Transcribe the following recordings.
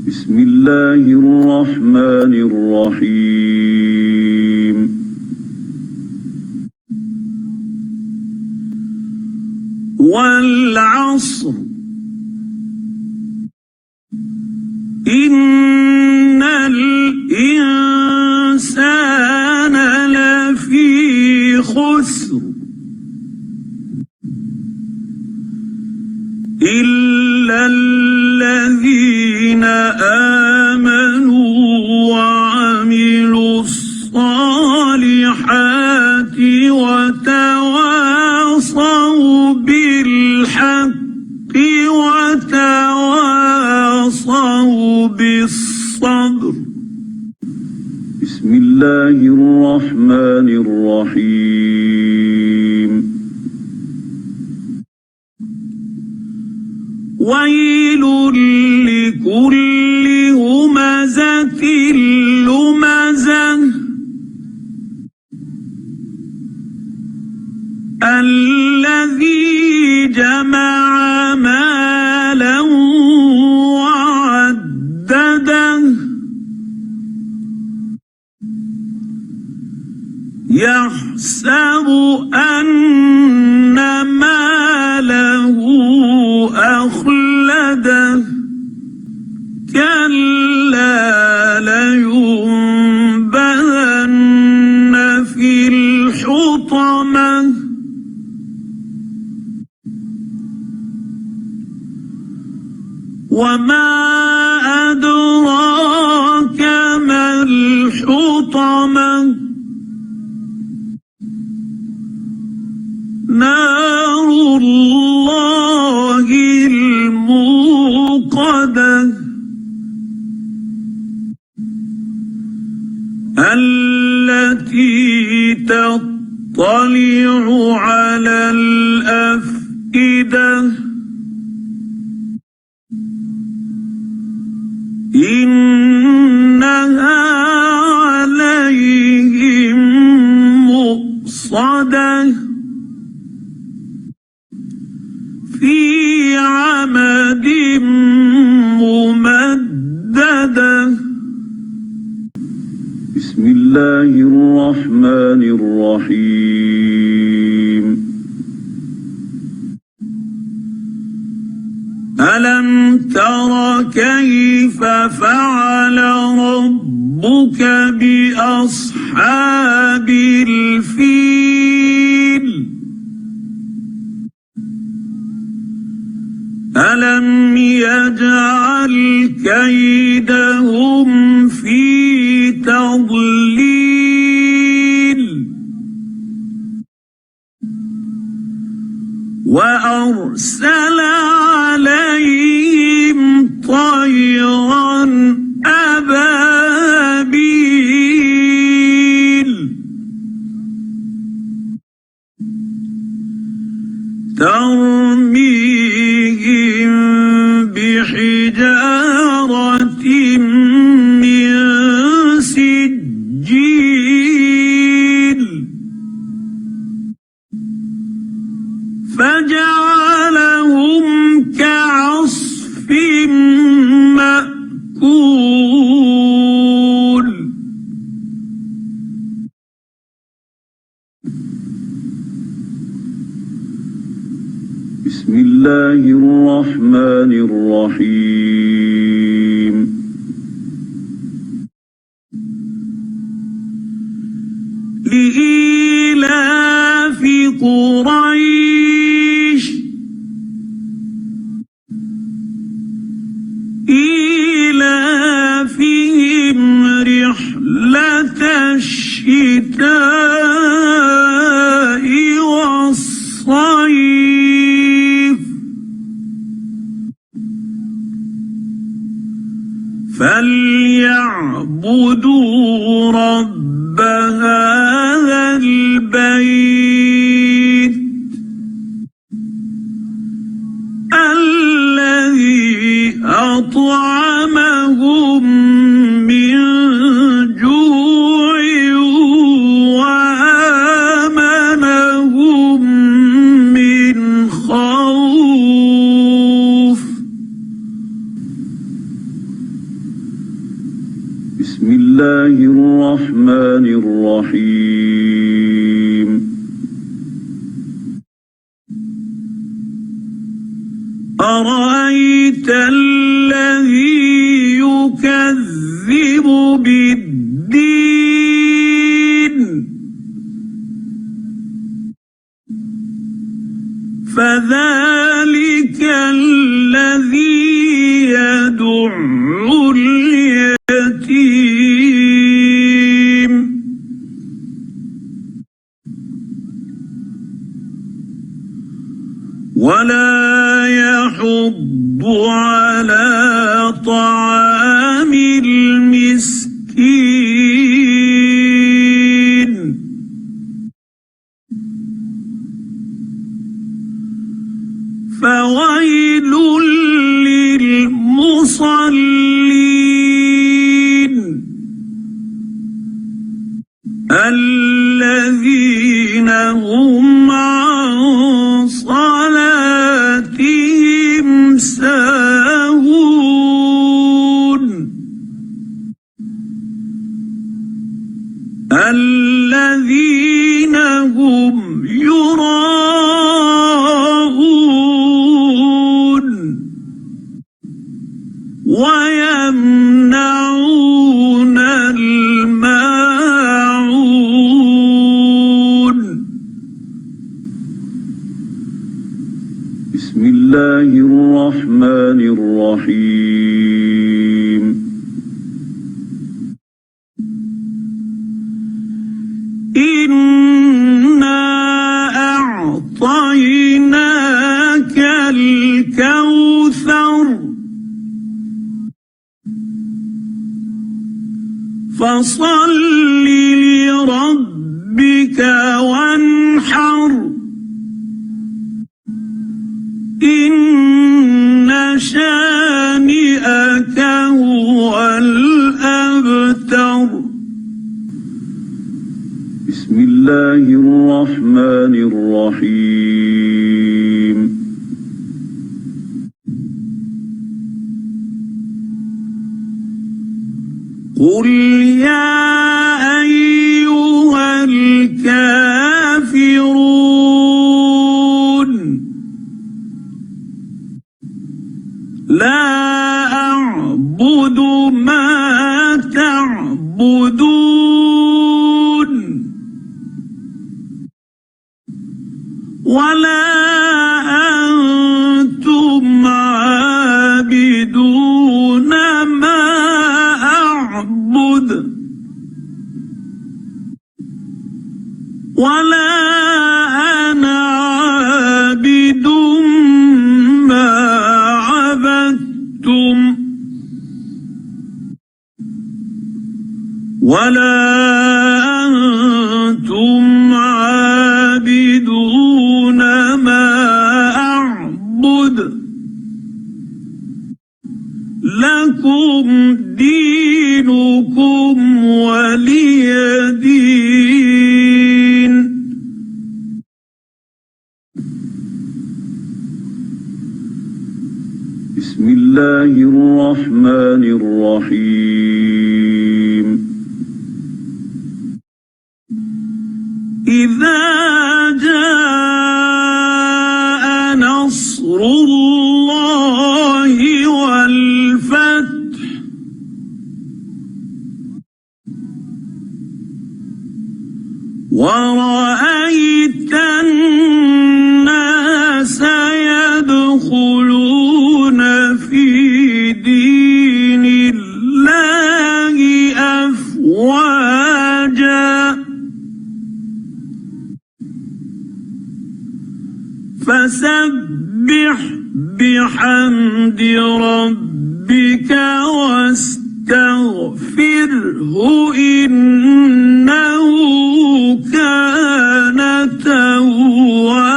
بسم الله الرحمن الرحيم. والعصر إن الإنسان لفي خسر إلا الذين آمنوا وعملوا الصالحات وتواصوا بالحق وتواصوا بالصبر. بسم الله الرحمن الرحيم. ويل لكل همزة لمزة الذي جمع مالا وعدده يحسب أن ماله أخلده كلا لينبذن في الحطمة وما أدراك ما الحطمة نار الله الموقدة التي تطلع على الأفئدة إنها عليهم مؤصدة في عمد ممددة. بسم الله الرحمن الرحيم. ألم تر كيف فعل ربك بأصحاب الفيل ألم يجعل كيدهم في تضليل وأرسل عليهم طيرا أبابيل ترميهم بحجارة من سجيل فجعلهم كعصف مأكول. بسم الله الرحمن الرحيم. لإيلاف قريش إيلافهم رحلة الشتاء والصيف فليعبدوا رب هذا البيت الذي أطعمهم من جوع وآمنهم من خوف. بسم الله الرحمن الرحيم أرأيت الذي يكذب بالدين فذلك الذي يدع اليتيم ولا يحض على طعام المسكين فويل للمصلين الذين هم عن صلاتهم ساهون الذين هم يراءون ويمنعون الماعون بسم الله الرحمن الرحيم إنا أعطيناك الكوثر فصل لربك وانحر إن شانئك هو الأبتر بسم الله الرحمن الرحيم قل يا أيها الكافرون لا أعبد ما تعبدون ولا أنتم عابدون ما أعبد ولا أنا عابد ما عبدتم ولا أنتم عابدون ما أعبد لكم دينكم ولي دين بسم الله الرحمن الرحيم إذا جاء نصر الله والفتح ورأيت الناس يدخلون في دين الله أفواجا فسبح بحمد ربك واستغفره إنه كان توابا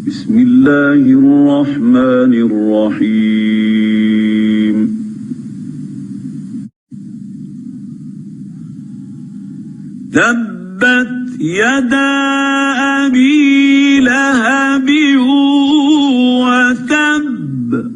بسم الله الرحمن الرحيم تبت يدا أبي لهب وتب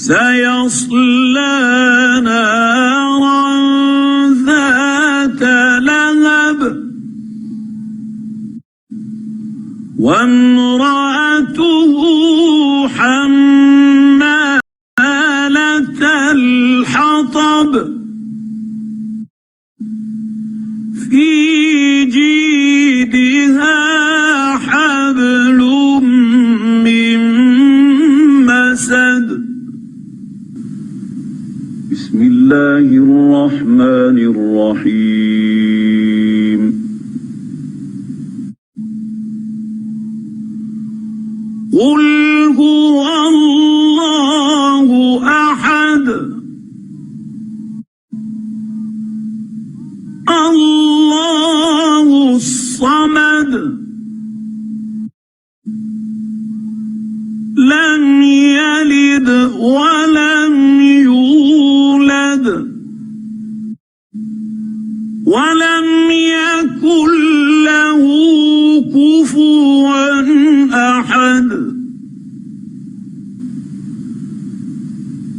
سيصلى نارا ذات لهب وامرأته حمالة الحطب في جيدها حبل من مسد. بسم الله الرحمن الرحيم. قل هو الله أحد الله الصمد لم يلد ولم يولد ولم يكن له كفوا أحد.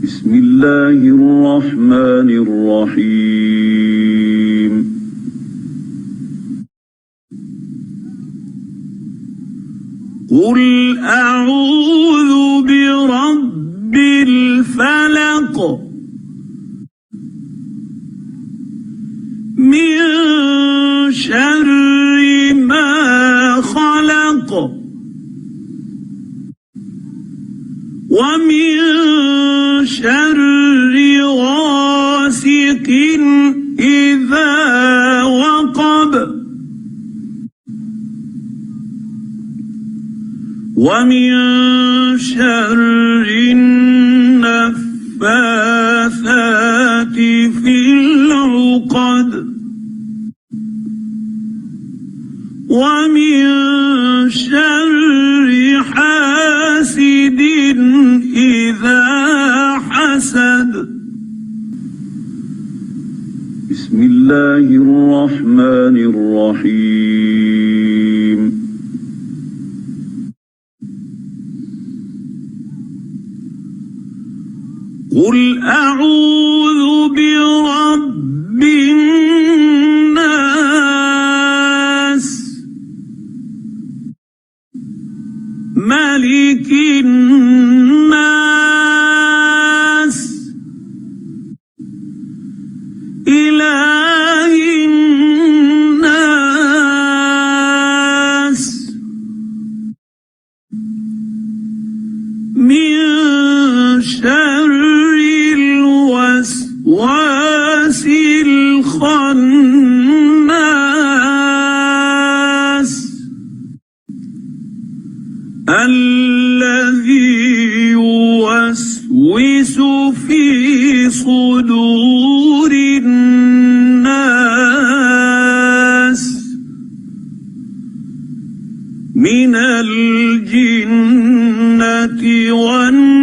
بسم الله الرحمن الرحيم. قل أعوذ برب الفلق من شر ما خلق ومن شر غاسق إذا وقب ومن شر النفاثات في العقد ومن شر حاسد إذا حسد. بسم الله الرحمن الرحيم. قل أعوذ برب الناس ملك الناس إله الناس من شر الوسواس الخناس الذي يوسوس في صدور الناس من الجنة والناس.